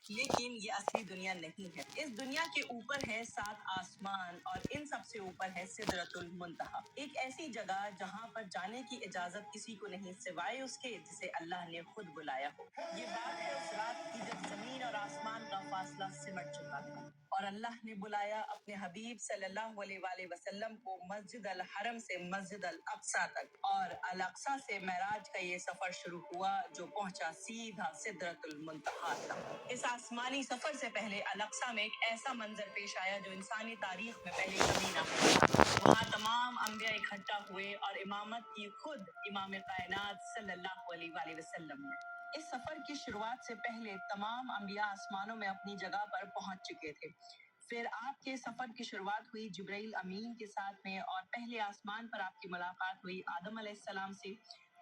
لیکن یہ اصلی دنیا نہیں ہے۔ اس دنیا کے اوپر ہے 7 آسمان اور ان سب سے اوپر ہے سدرۃ المنتہا، ایک ایسی جگہ جہاں پر جانے کی اجازت کسی کو نہیں سوائے اس کے جسے اللہ نے خود بلایا ہو۔ یہ بات ہے اس رات کی جب زمین اور آسمان کا فاصلہ سمٹ چکا تھا اور اللہ نے بلایا اپنے حبیب صلی اللہ علیہ وآلہ وسلم کو مسجد الحرم سے مسجد الاقصی تک، اور الاقصی سے معراج کا یہ سفر شروع ہوا جو پہنچا سیدھا سدرۃ المنتہا تک۔ اس آسمانی سفر سے پہلے الاقصی میں ایک ایسا منظر پیش آیا جو انسانی تاریخ میں پہلے کبھی نہ ہوا تھا۔ وہاں تمام انبیاء اکٹھا ہوئے اور امامت کی خود امام کائنات صلی اللہ علیہ وآلہ وسلم نے۔ اس سفر کی شروعات سے پہلے تمام انبیاء آسمانوں میں اپنی جگہ پر پہنچ چکے تھے۔ پھر آپ کے سفر کی شروعات ہوئی جبرائیل امین کے ساتھ میں، اور پہلے آسمان پر آپ کی ملاقات ہوئی آدم علیہ السلام سے،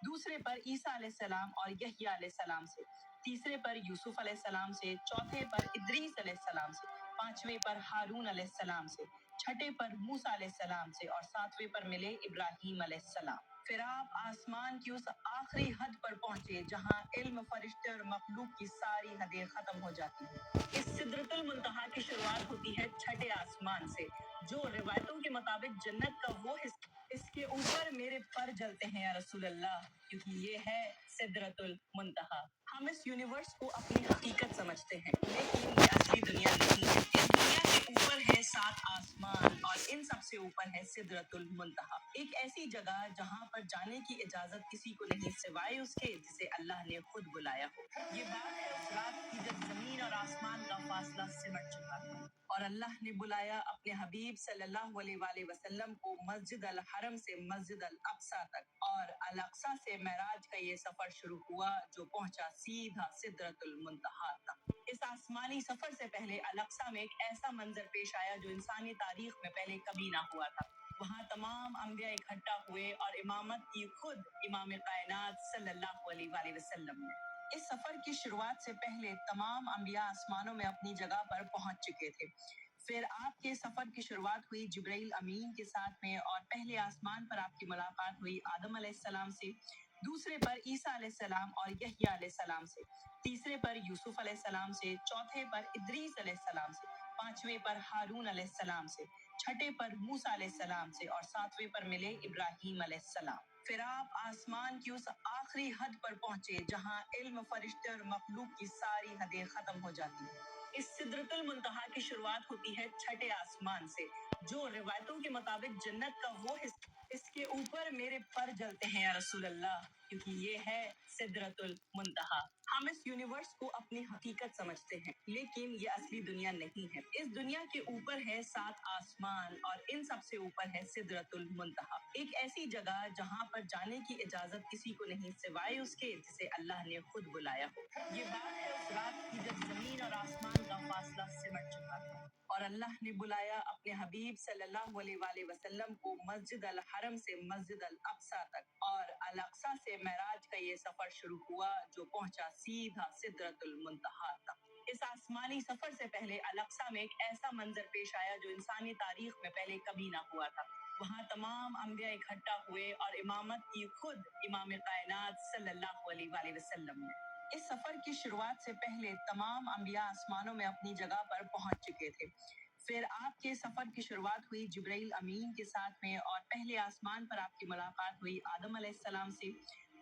دوسرے پر عیسیٰ علیہ السلام اور یحییٰ علیہ السلام سے، تیسرے پر یوسف علیہ السلام سے، چوتھے پر ادریس علیہ السلام سے، پانچویں پر ہارون علیہ السلام سے، چھٹے پر موسیٰ علیہ السلام سے، اور ساتویں پر ملے ابراہیم علیہ السلام۔ پھر آپ آسمان کی اس آخری حد پر پہنچے جہاں علم، فرشتے اور مخلوق کی ساری حدیں ختم ہو جاتی ہیں۔ اس سدرۃ المنتہا کی شروعات ہوتی ہے چھٹے آسمان سے، جو روایتوں کے مطابق جنت کا وہ حصہ۔ اس کے اوپر میرے پر جلتے ہیں یا رسول اللہ، کیونکہ یہ ہے سدرۃ المنتہا۔ ہم اس یونیورس کو اپنی حقیقت سمجھتے ہیں، لیکن یہ اصلی دنیا نہیں ہے۔ اس دنیا کے اوپر ہے 7 آسمان اور ان سب سے اوپر ہے سدرۃ المنتہا، ایک ایسی جگہ جہاں پر جانے کی اجازت کسی کو نہیں سوائے اس کے جسے اللہ نے خود بلایا ہو۔ یہ بات ہے اس رات کی جب زمین اور آسمان کا فاصلہ سمٹ چکا تھا اور اللہ نے بلایا اپنے حبیب صلی اللہ علیہ وآلہ وسلم کو مسجد الحرم سے مسجد الاقصی تک، اور الاقصی سے معراج کا یہ سفر شروع ہوا جو پہنچا سیدھا سدرۃ المنتہا تک۔ اس آسمانی سفر سے پہلے الاقصی میں ایک ایسا منظر پیش آیا جو انسانی تاریخ میں پہلے کبھی نہ ہوا تھا۔ وہاں تمام انبیاء اکٹھا ہوئے اور امامت کی خود امام کائنات صلی اللہ علیہ وآلہ وسلم نے۔ اس سفر کی شروعات سے پہلے تمام انبیاء آسمانوں میں اپنی جگہ پر پہنچ چکے تھے۔ پھر آپ کے سفر کی شروعات ہوئی جبرائیل امین کے ساتھ میں، اور پہلے آسمان پر آپ کی ملاقات ہوئی آدم علیہ السلام سے، دوسرے پر عیسیٰ علیہ السلام اور یحییٰ علیہ السلام سے، تیسرے پر یوسف علیہ السلام سے، چوتھے پر ادریس علیہ السلام سے، پانچویں پر ہارون علیہ السلام سے، چھٹے پر موسیٰ علیہ السلام سے، اور ساتویں پر ملے ابراہیم علیہ السلام۔ پھر آپ آسمان کی اس آخری حد پر پہنچے جہاں علم، فرشتے اور مخلوق کی ساری حدیں ختم ہو جاتی ہیں۔ اس سدرۃ المنتہا کی شروعات ہوتی ہے چھٹے آسمان سے، جو روایتوں کے مطابق جنت کا وہ حصہ۔ اس کے اوپر میرے پر جلتے ہیں یا رسول اللہ، کیونکہ یہ ہے سدرۃ المنتہا۔ ہم اس یونیورس کو اپنی حقیقت سمجھتے ہیں، لیکن یہ اصلی دنیا نہیں ہے۔ اس دنیا کے اوپر ہے 7 آسمان اور ان سب سے اوپر ہے سدرۃ المنتہا، ایک ایسی جگہ جہاں پر جانے کی اجازت کسی کو نہیں سوائے اس کے جسے اللہ نے خود بلایا ہو۔ یہ بات ہے اس رات کی جب زمین اور آسمان کا فاصلہ سمٹ چکا تھا اور اللہ نے بلایا اپنے حبیب صلی اللہ علیہ وآلہ وسلم کو مسجد الحرم سے مسجد الاقصی تک، اور الاقصی سے معراج کا یہ سفر شروع ہوا جو پہنچا سیدھا سدرۃ المنتہا تک۔ اس آسمانی سفر سے پہلے الاقصی میں ایک ایسا منظر پیش آیا جو انسانی تاریخ میں پہلے کبھی نہ ہوا تھا۔ وہاں تمام انبیاء اکٹھا ہوئے اور امامت کی خود امام کائنات صلی اللہ علیہ وآلہ وسلم نے۔ اس سفر کی شروعات سے پہلے تمام انبیاء آسمانوں میں اپنی جگہ پر پہنچ چکے تھے۔ پھر آپ کے سفر کی شروعات ہوئی جبرائیل امین کے ساتھ میں، اور پہلے آسمان پر آپ کی ملاقات ہوئی آدم علیہ السلام سے،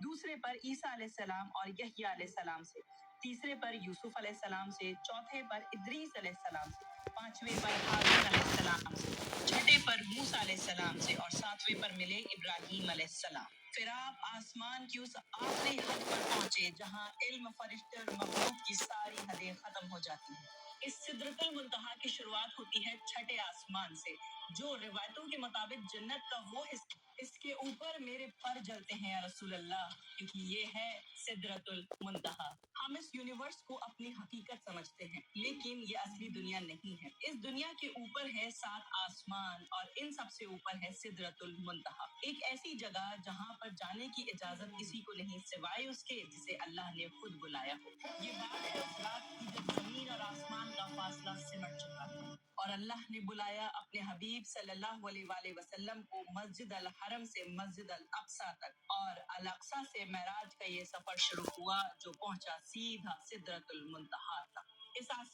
دوسرے پر عیسیٰ علیہ السلام اور یحییٰ علیہ السلام سے، تیسرے پر یوسف علیہ السلام سے، چوتھے پر ادریس علیہ السلام سے، پانچویں پر ہارون علیہ السلام سے، چھٹے پر موسیٰ علیہ السلام سے، اور ساتویں پر ملے ابراہیم علیہ السلام۔ پھر آپ آسمان کی اس آخری حد پر پہنچے جہاں علم، فرشتے اور مخلوق کی ساری حدیں ختم ہو جاتی ہیں۔ اس سدرۃ المنتہا کی شروعات ہوتی ہے چھٹے آسمان سے، جو روایتوں کے مطابق جنت کا وہ حصہ۔ اس کے اوپر میرے پر جلتے ہیں یا رسول اللہ، کیونکہ یہ ہے سدرۃ المنتہا۔ ہم اس یونیورس کو اپنی حقیقت سمجھتے ہیں، لیکن یہ اصلی دنیا نہیں ہے۔ اس دنیا کے اوپر ہے 7 آسمان اور ان سب سے اوپر ہے سدرۃ المنتہا، ایک ایسی جگہ جہاں پر جانے کی اجازت کسی کو نہیں سوائے اس کے جسے اللہ نے خود بلایا ہو۔ یہ بات ہے اس رات کی جب زمین اور آسمان کا فاصلہ سمٹ چکا تھا اور اللہ نے بلایا اپنے حبیب صلی اللہ علیہ وآلہ وسلم کو مسجد الحرم سے مسجد الاقصی تک، اور الاقصی سے معراج کا یہ سفر شروع ہوا جو پہنچا سیدھا سدرۃ المنتہا تک۔ اس